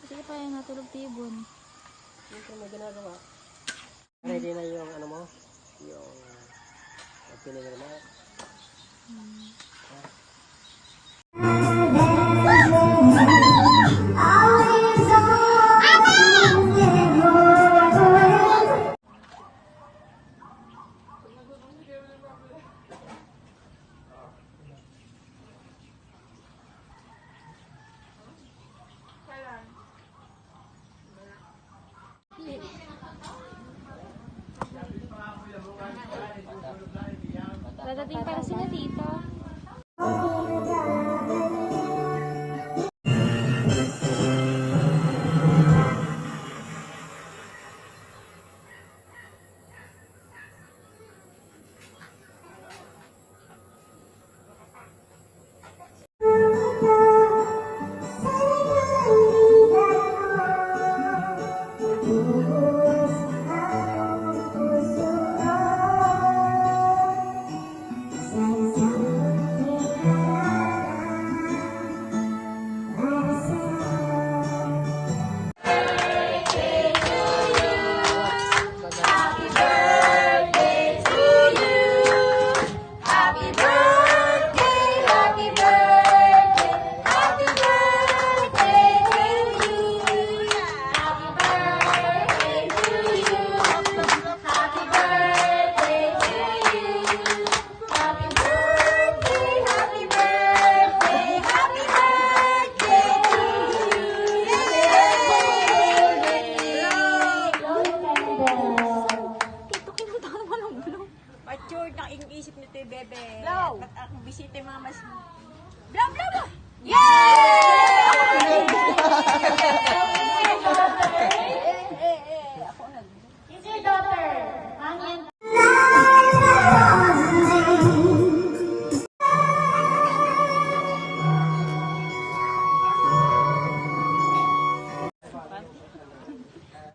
Sige pa yung natulog tibon. Siyempre may ginagawa. Ready na yung ano mo? Yung pinili mo? Dadating para sila dito. Matured na ang isip nito yung bebe. Blow! At ako bisita yung mga mas... Blow, blow, blow! Ako